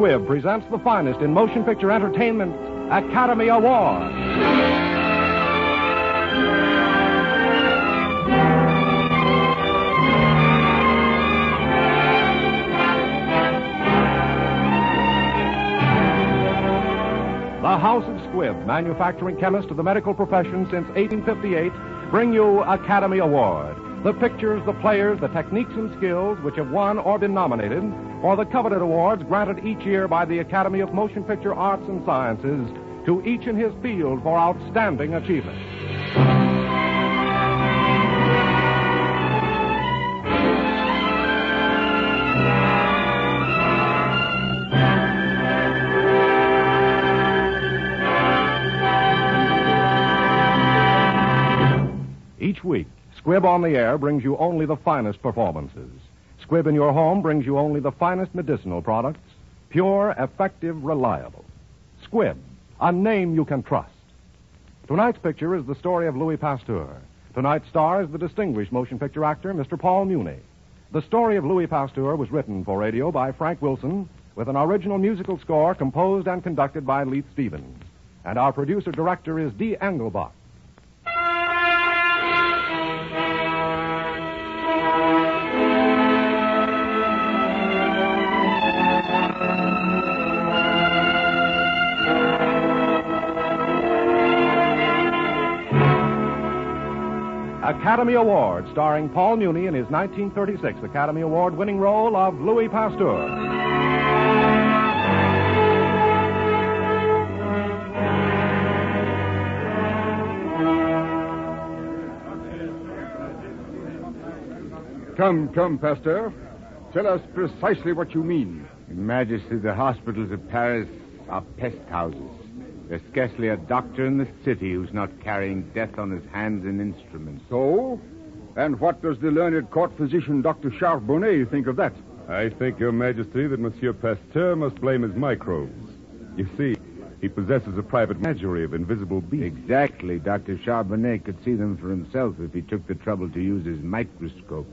Squibb presents the finest in motion picture entertainment, Academy Award. The House of Squibb, manufacturing chemist of the medical profession since 1858, bring you Academy Award. The pictures, the players, the techniques and skills which have won or been nominated for the coveted awards granted each year by the Academy of Motion Picture Arts and Sciences to each in his field for outstanding achievement. Each week, Squibb on the Air brings you only the finest performances. Squibb in your home brings you only the finest medicinal products, pure, effective, reliable. Squibb, a name you can trust. Tonight's picture is the story of Louis Pasteur. Tonight's star is the distinguished motion picture actor, Mr. Paul Muni. The story of Louis Pasteur was written for radio by Frank Wilson with an original musical score composed and conducted by Leith Stevens. And our producer-director is D. Engelbach. Academy Award, starring Paul Muni in his 1936 Academy Award-winning role of Louis Pasteur. Come, Pasteur. Tell us precisely what you mean. Your Majesty, the hospitals of Paris are pest houses. There's scarcely a doctor in the city who's not carrying death on his hands and instruments. So? And what does the learned court physician, Dr. Charbonnet, think of that? I think, Your Majesty, that Monsieur Pasteur must blame his microbes. You see, he possesses a private menagerie of invisible beasts. Exactly. Dr. Charbonnet could see them for himself if he took the trouble to use his microscope.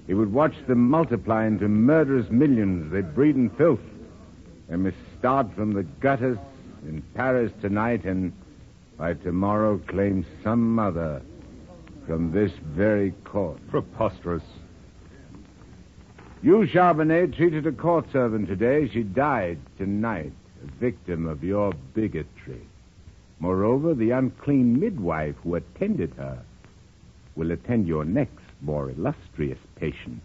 He would watch them multiply into murderous millions. They breed in filth. They must start from the gutters in Paris tonight and by tomorrow claim some mother from this very court. Preposterous. You, Charbonnet, treated a court servant today. She died tonight, a victim of your bigotry. Moreover, the unclean midwife who attended her will attend your next more illustrious patient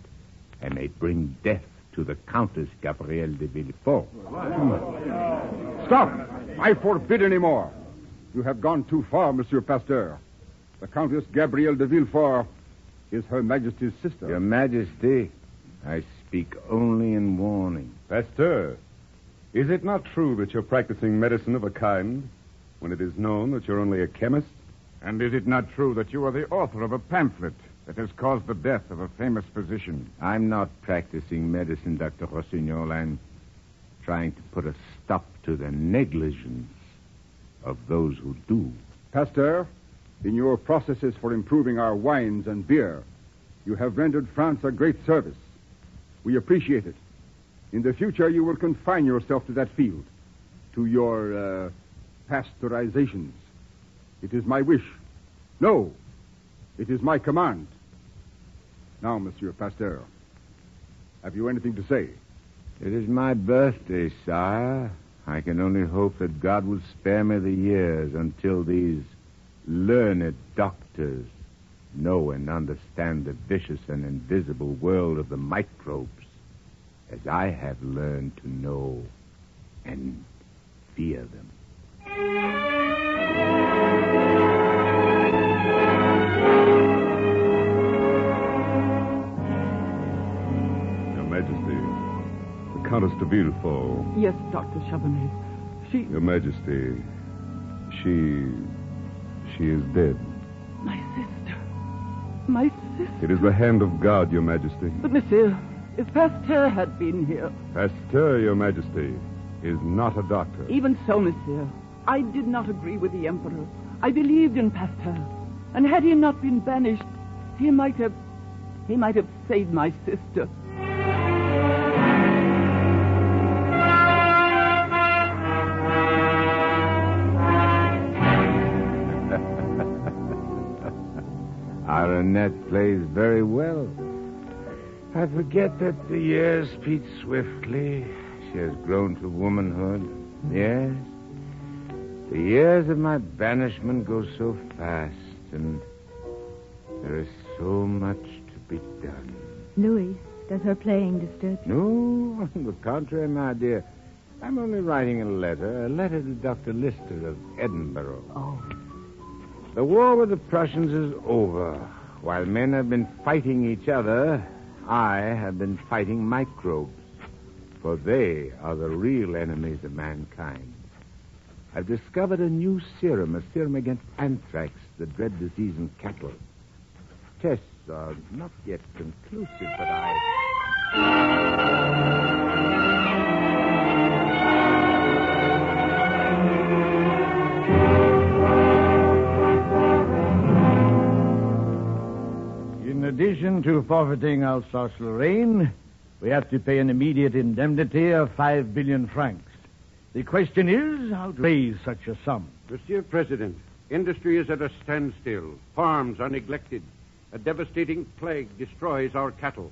and may bring death to the Countess Gabrielle de Villefort. Stop! I forbid any more. You have gone too far, Monsieur Pasteur. The Countess Gabrielle de Villefort is Her Majesty's sister. Your Majesty, I speak only in warning. Pasteur, is it not true that you're practicing medicine of a kind when it is known that you're only a chemist? And is it not true that you are the author of a pamphlet that has caused the death of a famous physician? I'm not practicing medicine, Dr. Rossignol. I'm trying to put a stop to the negligence of those who do. Pasteur, in your processes for improving our wines and beer, you have rendered France a great service. We appreciate it. In the future, you will confine yourself to that field, to your pasteurizations. It is my wish. No, it is my command. Now, Monsieur Pasteur, have you anything to say? It is my birthday, sire. I can only hope that God will spare me the years until these learned doctors know and understand the vicious and invisible world of the microbes as I have learned to know and fear them. Your Majesty, the Countess de Villefort. Yes, Dr. Charbonnet. Your Majesty, she is dead. My sister. My sister. It is the hand of God, Your Majesty. But, monsieur, if Pasteur had been here... Pasteur, Your Majesty, is not a doctor. Even so, monsieur, I did not agree with the Emperor. I believed in Pasteur. And had he not been banished, he might have saved my sister. Annette plays very well. I forget that the years speed swiftly. She has grown to womanhood. Yes. The years of my banishment go so fast, and there is so much to be done. Louis, does her playing disturb you? No, on the contrary, my dear. I'm only writing a letter to Dr. Lister of Edinburgh. Oh. The war with the Prussians is over. While men have been fighting each other, I have been fighting microbes. For they are the real enemies of mankind. I've discovered a new serum, a serum against anthrax, the dread disease in cattle. Tests are not yet conclusive, but In addition to forfeiting Alsace-Lorraine, we have to pay an immediate indemnity of 5 billion francs. The question is how to raise such a sum. Monsieur President, industry is at a standstill. Farms are neglected. A devastating plague destroys our cattle.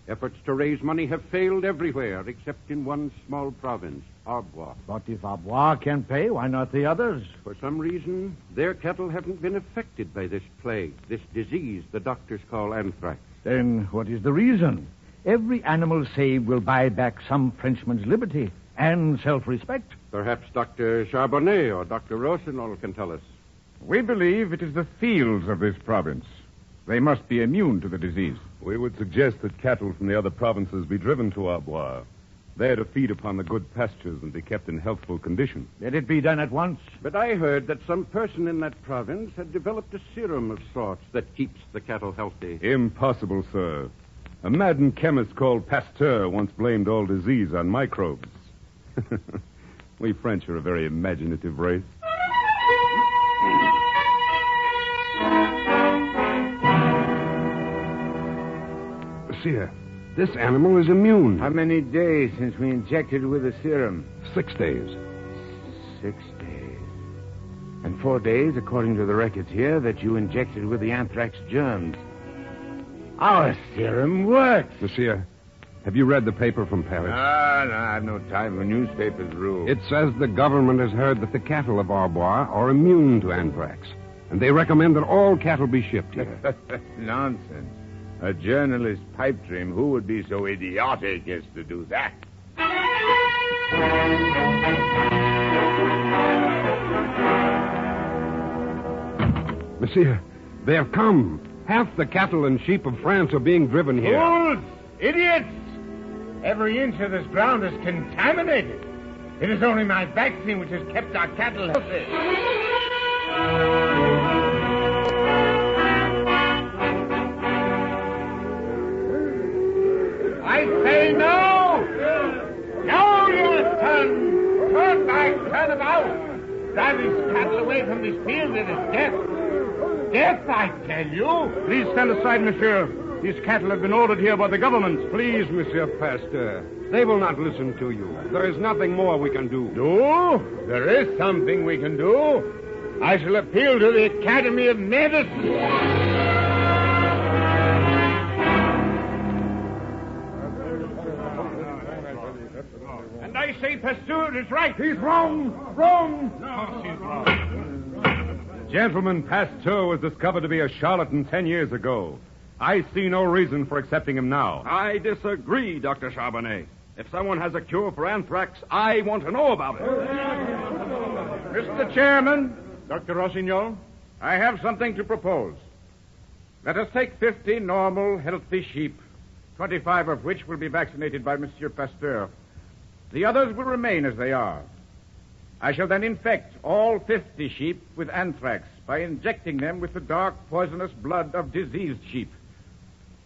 Efforts to raise money have failed everywhere except in one small province, Arbois. But if Arbois can pay, why not the others? For some reason, their cattle haven't been affected by this plague, this disease the doctors call anthrax. Then what is the reason? Every animal saved will buy back some Frenchman's liberty and self-respect. Perhaps Dr. Charbonnet or Dr. Rossignol can tell us. We believe it is the fields of this province. They must be immune to the disease. We would suggest that cattle from the other provinces be driven to Arbois, there to feed upon the good pastures and be kept in healthful condition. Let it be done at once. But I heard that some person in that province had developed a serum of sorts that keeps the cattle healthy. Impossible, sir. A maddened chemist called Pasteur once blamed all disease on microbes. We French are a very imaginative race. Monsieur, this animal is immune. how many days since we injected with the serum? 6 days. 6 days. And 4 days, according to the records here, that you injected with the anthrax germs. Our serum works. Monsieur, have you read the paper from Paris? No, I have no time for newspapers, Rule. It says the government has heard that the cattle of Arbois are immune to anthrax, and they recommend that all cattle be shipped here. Nonsense. A journalist's pipe dream. Who would be so idiotic as to do that? Monsieur, they have come. Half the cattle and sheep of France are being driven here. Fools! Idiots! Every inch of this ground is contaminated. It is only my vaccine which has kept our cattle healthy. I say no! No, you son! Turn back, turn about! Drive these cattle away from this field. It is death. Death, I tell you! Please stand aside, monsieur. These cattle have been ordered here by the government. Please, Monsieur Pasteur. They will not listen to you. There is nothing more we can do. Do? There is something we can do. I shall appeal to the Academy of Medicine. And I say Pasteur is right. He's wrong! Wrong! No, he's wrong. Gentleman, Pasteur was discovered to be a charlatan 10 years ago. I see no reason for accepting him now. I disagree, Dr. Charbonnet. If someone has a cure for anthrax, I want to know about it. Mr. Chairman, Dr. Rossignol, I have something to propose. Let us take 50 normal, healthy sheep, 25 of which will be vaccinated by Monsieur Pasteur. The others will remain as they are. I shall then infect all 50 sheep with anthrax by injecting them with the dark, poisonous blood of diseased sheep.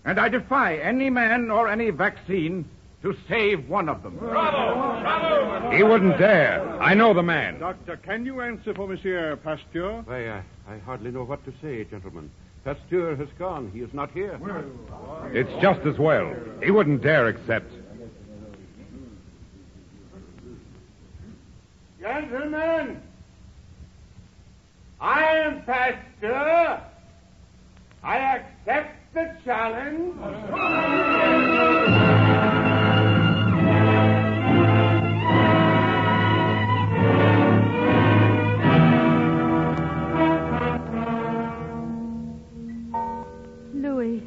And I defy any man or any vaccine to save one of them. Bravo! Bravo! He wouldn't dare. I know the man. Doctor, can you answer for Monsieur Pasteur? Why, I hardly know what to say, gentlemen. Pasteur has gone. He is not here. It's just as well. He wouldn't dare accept. Gentlemen, I am Pasteur. I accept challenge? Louis,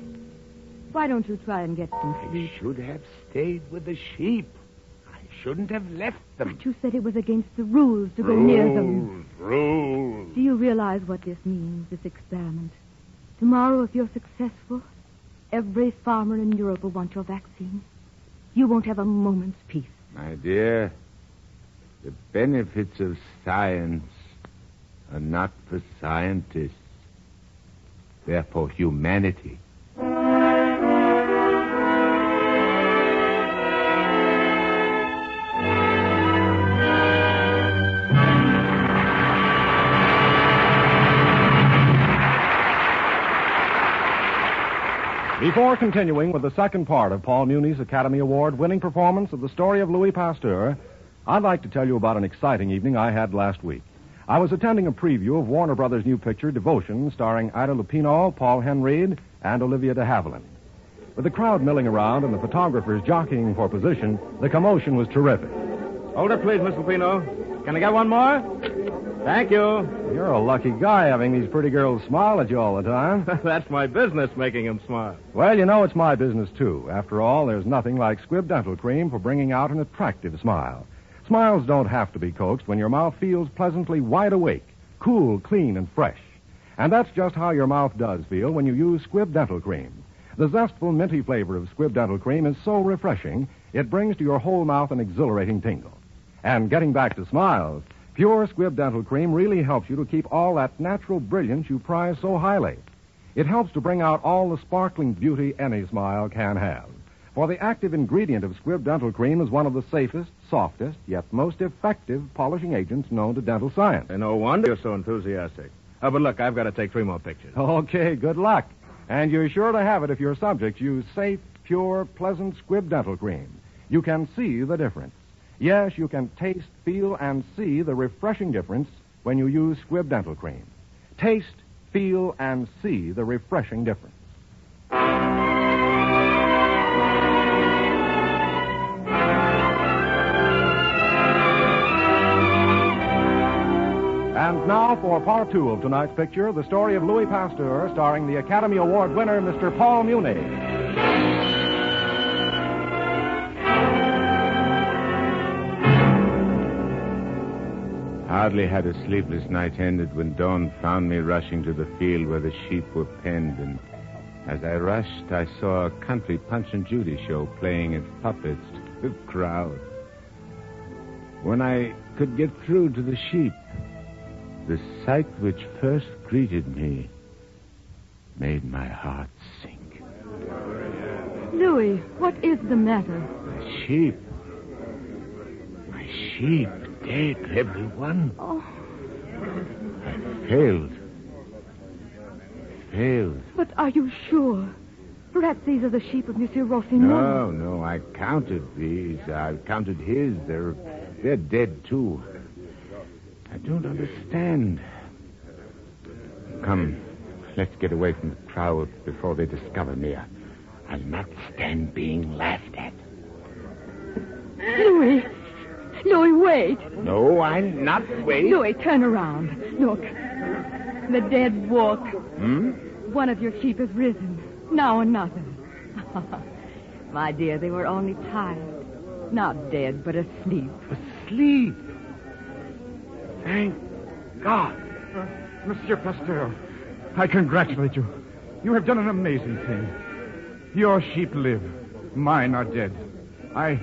why don't you try and get some sleep? I should have stayed with the sheep. I shouldn't have left them. But you said it was against the rules to go near them. Rules. Do you realize what this means, this experiment? Tomorrow, if you're successful, every farmer in Europe will want your vaccine. You won't have a moment's peace. My dear, the benefits of science are not for scientists. They're for humanity. Before continuing with the second part of Paul Muni's Academy Award-winning performance of The Story of Louis Pasteur, I'd like to tell you about an exciting evening I had last week. I was attending a preview of Warner Brothers' new picture, Devotion, starring Ida Lupino, Paul Henreid, and Olivia de Havilland. With the crowd milling around and the photographers jockeying for position, the commotion was terrific. Hold it, please, Miss Lupino. Can I get one more? Thank you. You're a lucky guy having these pretty girls smile at you all the time. That's my business, making them smile. Well, you know it's my business, too. After all, there's nothing like Squibb Dental Cream for bringing out an attractive smile. Smiles don't have to be coaxed when your mouth feels pleasantly wide awake, cool, clean, and fresh. And that's just how your mouth does feel when you use Squibb Dental Cream. The zestful, minty flavor of Squibb Dental Cream is so refreshing, it brings to your whole mouth an exhilarating tingle. And getting back to smiles, pure Squibb Dental Cream really helps you to keep all that natural brilliance you prize so highly. It helps to bring out all the sparkling beauty any smile can have. For the active ingredient of Squibb Dental Cream is one of the safest, softest, yet most effective polishing agents known to dental science. And no wonder you're so enthusiastic. Oh, but look, I've got to take 3 more pictures. Okay, good luck. And you're sure to have it if your subjects use safe, pure, pleasant Squibb Dental Cream. You can see the difference. Yes, you can taste, feel, and see the refreshing difference when you use Squibb Dental Cream. Taste, feel, and see the refreshing difference. And now for part 2 of tonight's picture, the story of Louis Pasteur, starring the Academy Award winner, Mr. Paul Muni. Hardly had a sleepless night ended when dawn found me rushing to the field where the sheep were penned, and as I rushed, I saw a country Punch and Judy show playing its puppets to the crowd. When I could get through to the sheep, the sight which first greeted me made my heart sink. Louis, what is the matter? My sheep, dead, every one. Oh. I failed. But are you sure? Perhaps these are the sheep of Monsieur Rossignol. No, I counted these. I counted his. They're dead, too. I don't understand. Come, let's get away from the crowd before they discover me. I'll not stand being laughed at. Louis, wait. No, I'll not wait. Louis, turn around. Look. The dead walk. One of your sheep has risen. Now another. My dear, they were only tired. Not dead, but asleep. Asleep? Thank God. Monsieur Pasteur, I congratulate you. You have done an amazing thing. Your sheep live. Mine are dead. I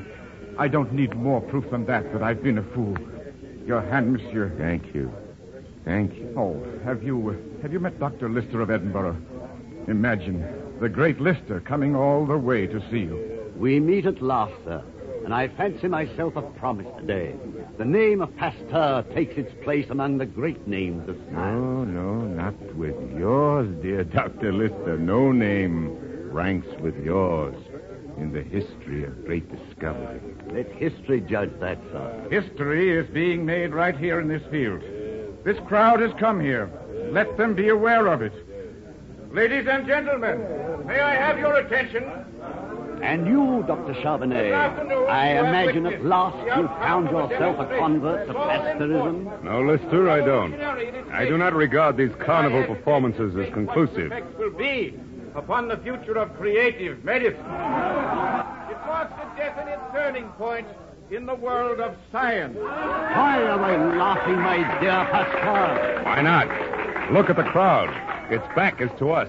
don't need more proof than that I've been a fool. Your hand, monsieur. Thank you. Oh, have you met Dr. Lister of Edinburgh? Imagine, the great Lister coming all the way to see you. We meet at last, sir, and I fancy myself a promise today. The name of Pasteur takes its place among the great names of science. No, not with yours, dear Dr. Lister. No name ranks with yours in the history of great discovery. Let history judge that, sir. History is being made right here in this field. This crowd has come here. Let them be aware of it. Ladies and gentlemen, may I have your attention? And you, Dr. Charbonnet, I imagine at last you've found yourself a convert to Pasteurism? No, Lister, I don't. I do not regard these carnival performances as conclusive. What the effects will be upon the future of creative medicine. It marks a definite turning point in the world of science. Why are they laughing, my dear Pasteur? Why not? Look at the crowd. Its back is to us.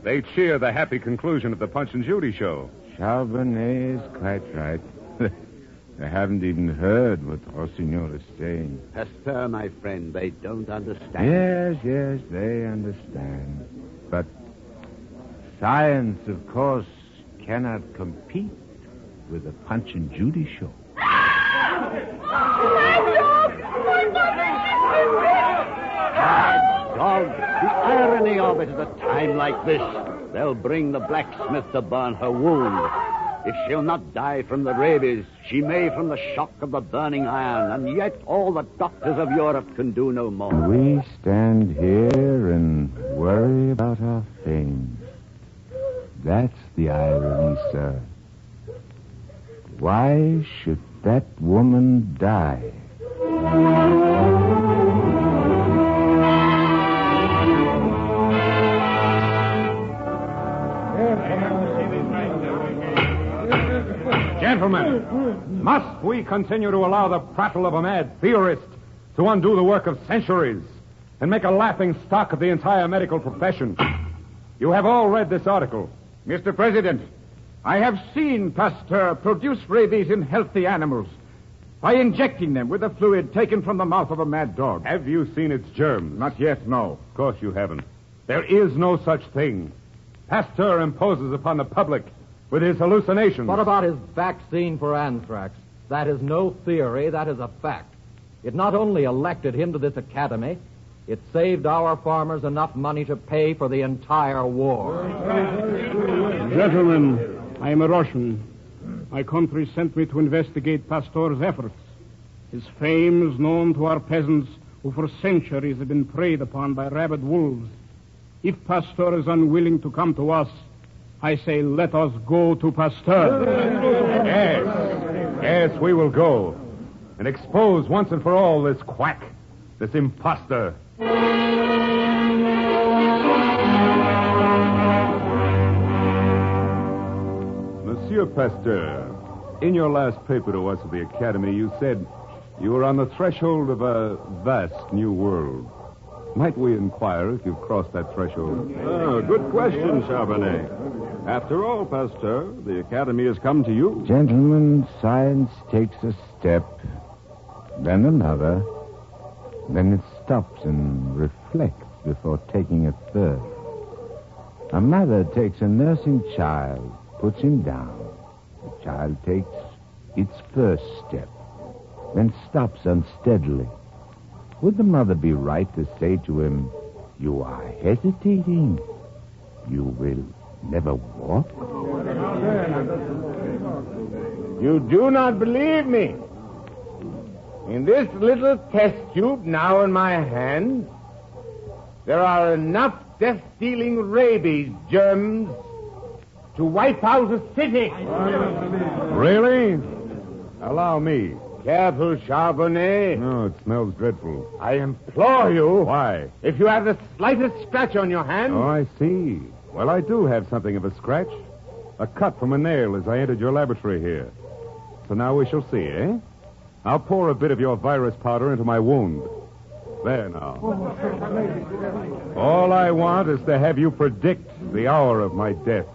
They cheer the happy conclusion of the Punch and Judy show. Charbonnet is quite right. They haven't even heard what Rossignol is saying. Pasteur, my friend, they don't understand. Yes, they understand. But science, of course, cannot compete with the Punch and Judy show. Dog, the irony of it at a time like this. They'll bring the blacksmith to burn her wound. If she'll not die from the rabies, she may from the shock of the burning iron, and yet all the doctors of Europe can do no more. We stand here and worry about our fame. That's the irony, sir. Why should that woman die? Gentlemen, must we continue to allow the prattle of a mad theorist to undo the work of centuries and make a laughing stock of the entire medical profession? You have all read this article. Mr. President, I have seen Pasteur produce rabies in healthy animals by injecting them with a fluid taken from the mouth of a mad dog. Have you seen its germs? Not yet, no. Of course you haven't. There is no such thing. Pasteur imposes upon the public with his hallucinations. What about his vaccine for anthrax? That is no theory, that is a fact. It not only elected him to this academy, it saved our farmers enough money to pay for the entire war. Gentlemen, I am a Russian. My country sent me to investigate Pasteur's efforts. His fame is known to our peasants who for centuries have been preyed upon by rabid wolves. If Pasteur is unwilling to come to us, I say let us go to Pasteur. Yes, we will go and expose once and for all this quack, this impostor. Monsieur Pasteur, in your last paper to us at the Academy, you said you were on the threshold of a vast new world. Might we inquire if you've crossed that threshold? Good question, Charbonnet. After all, Pasteur, the Academy has come to you. Gentlemen, science takes a step, then another, then it stops and reflects before taking a third. A mother takes a nursing child, puts him down. The child takes its first step, then stops unsteadily. Would the mother be right to say to him, "You are hesitating. You will never walk"? You do not believe me. In this little test tube now in my hand, there are enough death-dealing rabies germs to wipe out a city. Really? Allow me. Careful, Charbonnet. No, it smells dreadful. I implore you. Why? If you have the slightest scratch on your hand. Oh, I see. Well, I do have something of a scratch. A cut from a nail as I entered your laboratory here. So now we shall see, eh? I'll pour a bit of your virus powder into my wound. There now. All I want is to have you predict the hour of my death.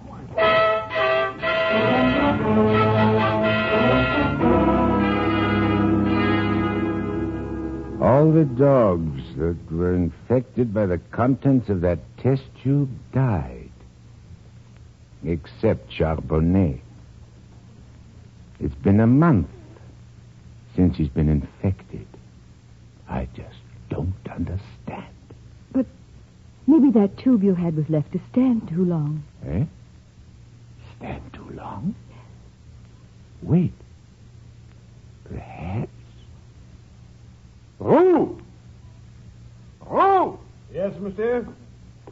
All the dogs that were infected by the contents of that test tube died. Except Charbonnet. It's been a month since he's been infected. I just don't understand. But maybe that tube you had was left to stand too long. Eh? Stand too long? Wait. Perhaps. Roux! Roux! Yes, monsieur?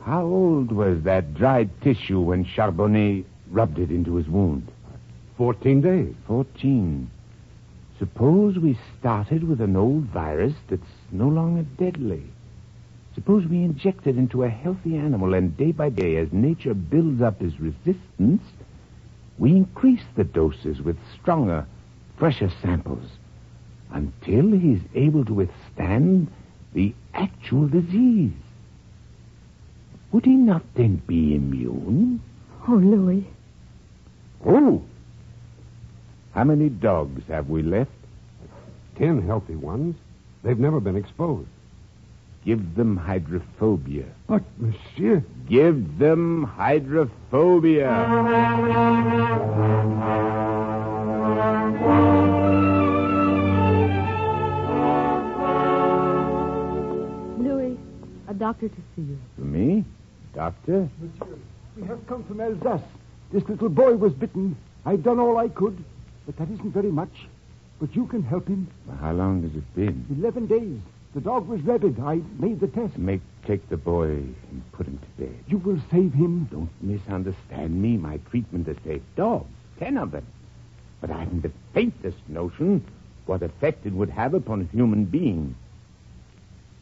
How old was that dried tissue when Charbonnet rubbed it into his wound? 14 days. 14. Suppose we started with an old virus that's no longer deadly. Suppose we inject it into a healthy animal, and day by day, as nature builds up his resistance, we increase the doses with stronger, fresher samples until he's able to withstand the actual disease. Would he not then be immune? Oh, Louis. Oh! How many dogs have we left? 10 healthy ones. They've never been exposed. Give them hydrophobia. But, monsieur... Give them hydrophobia. Louis, a doctor to see you. For me? Doctor? Monsieur, we have come from Alsace. This little boy was bitten. I've done all I could, but that isn't very much. But you can help him. Well, how long has it been? 11 days. The dog was rabid. I made the test. Take the boy and put him to bed. You will save him. Don't misunderstand me. My treatment has saved dogs. 10 of them. But I haven't the faintest notion what effect it would have upon a human being.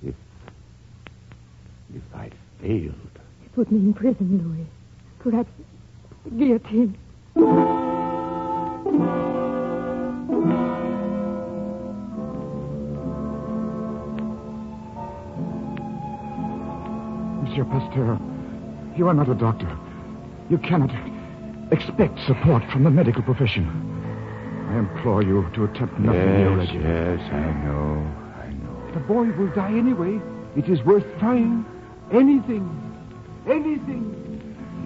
If I failed. It put me in prison, Louis. Perhaps the guillotine. Monsieur Pasteur, you are not a doctor. You cannot expect support from the medical profession. I implore you to attempt nothing irregular. Yes, I know. The boy will die anyway. It is worth trying. Anything.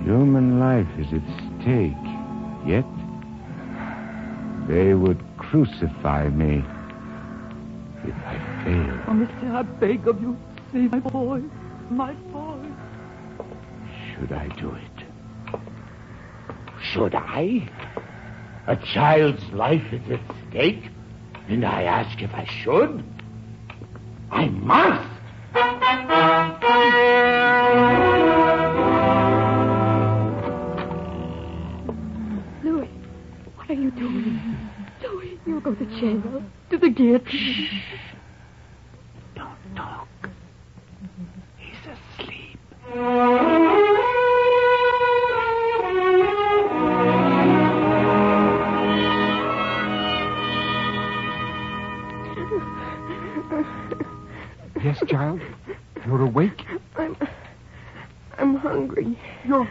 Human life is at stake. Yet, they would crucify me if I failed. Oh, monsieur, I beg of you, save my boy. My boy. Should I do it? Should I? A child's life is at stake, and I ask if I should? I must! Louis, what are you doing? Louis, you'll go to jail. To the guillotine. Don't talk. He's asleep. Yes, child? You're awake? I'm hungry. You're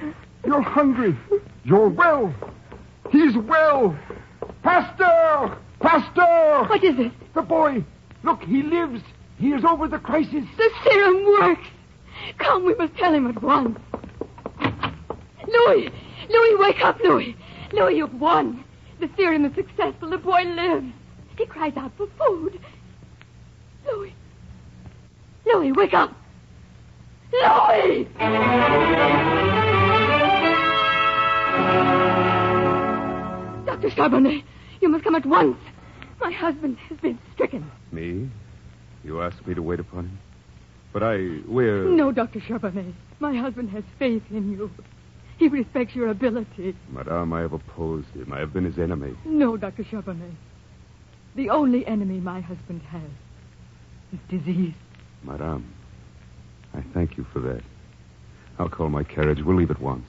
hungry. You're well. He's well. Pasteur! Pasteur! What is it? The boy. Look, he lives. He is over the crisis. The serum works. Come, we must tell him at once. Louis! Louis, wake up, Louis! Louis, you've won. The serum is successful. The boy lives. He cries out for food. Louis! Louis, wake up! Louis! Dr. Charbonnet, you must come at once. My husband has been stricken. Me? You asked me to wait upon him? But we're... No, Dr. Charbonnet. My husband has faith in you. He respects your ability. Madame, I have opposed him. I have been his enemy. No, Dr. Charbonnet. The only enemy my husband has is disease. Madame, I thank you for that. I'll call my carriage. We'll leave at once.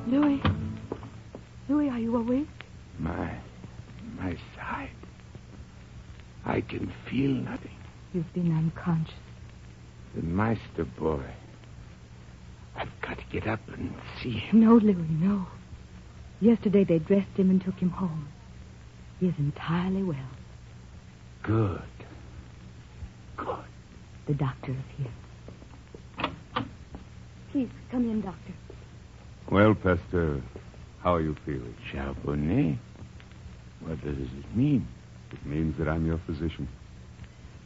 Louis? Louis, are you awake? My side. I can feel nothing. You've been unconscious. The Meister boy. I've got to get up and see him. No, Louis, no. Yesterday they dressed him and took him home. He is entirely well. Good. The doctor is here. Please, come in, doctor. Well, Pasteur, how are you feeling? Charbonnet? What does it mean? It means that I'm your physician.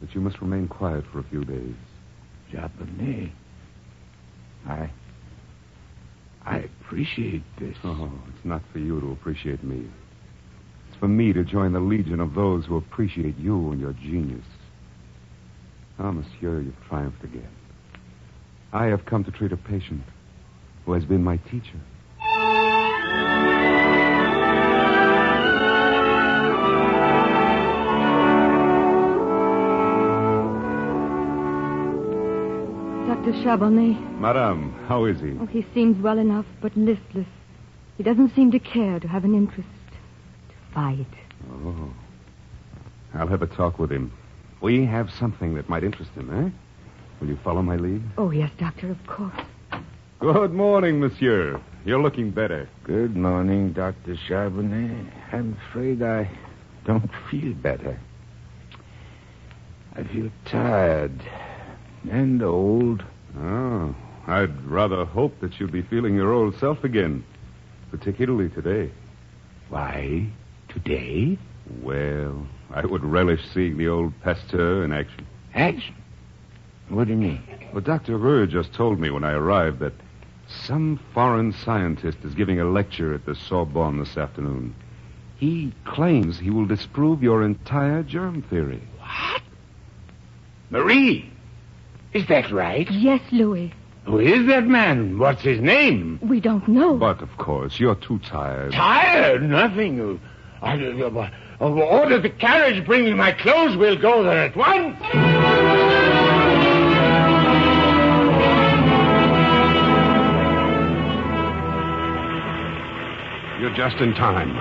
That you must remain quiet for a few days. Charbonnet? I appreciate this. Oh, it's not for you to appreciate me. It's for me to join the legion of those who appreciate you and your genius. Ah, monsieur, you've triumphed again. I have come to treat a patient who has been my teacher. Dr. Charbonnet. Madame, how is he? Oh, he seems well enough, but listless. He doesn't seem to care, to have an interest, to fight. Oh. I'll have a talk with him. We have something that might interest him, eh? Will you follow my lead? Oh, yes, Doctor, of course. Good morning, monsieur. You're looking better. Good morning, Dr. Charbonnet. I'm afraid I don't feel better. I feel tired and old. Oh, I'd rather hope that you'd be feeling your old self again, particularly today. Why, today? Well, I would relish seeing the old Pasteur in action. Action? What do you mean? Well, Dr. Rue just told me when I arrived that some foreign scientist is giving a lecture at the Sorbonne this afternoon. He claims he will disprove your entire germ theory. What? Marie! Is that right? Yes, Louis. Who is that man? What's his name? We don't know. But, of course, you're too tired. Tired? Nothing. Order the carriage bringing my clothes. We'll go there at once. You're just in time.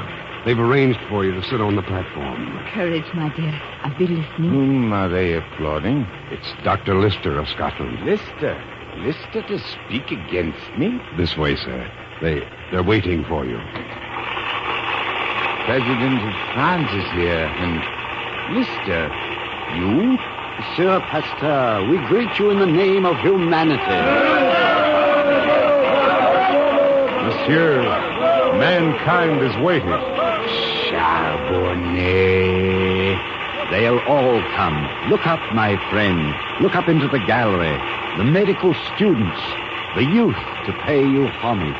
They've arranged for you to sit on the platform. Courage, my dear. I'll be listening. Whom are they applauding? It's Dr. Lister of Scotland. Lister? Lister to speak against me? This way, sir. They're waiting for you. President of France is here, and Lister, you? Monsieur Pasteur, we greet you in the name of humanity. Monsieur, mankind is waiting. Charbonnet. They'll all come. Look up, my friend. Look up into the gallery. The medical students, the youth to pay you homage.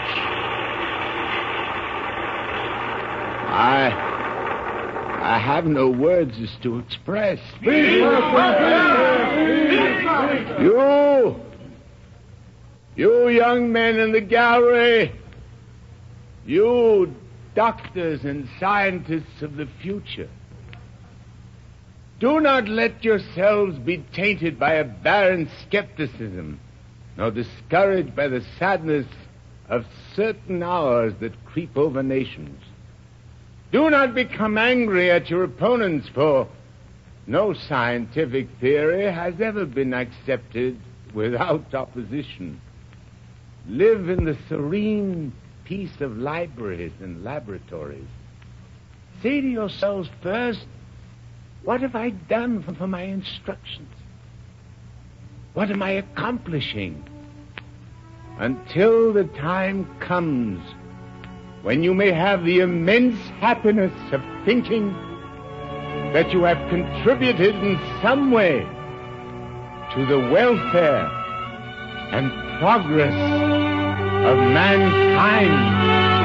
I have no words as to express. You young men in the gallery, you doctors and scientists of the future, do not let yourselves be tainted by a barren skepticism, nor discouraged by the sadness of certain hours that creep over nations. Do not become angry at your opponents, for no scientific theory has ever been accepted without opposition. Live in the serene peace of libraries and laboratories. Say to yourselves first, what have I done for my instructions? What am I accomplishing? Until the time comes when you may have the immense happiness of thinking that you have contributed in some way to the welfare and progress of mankind.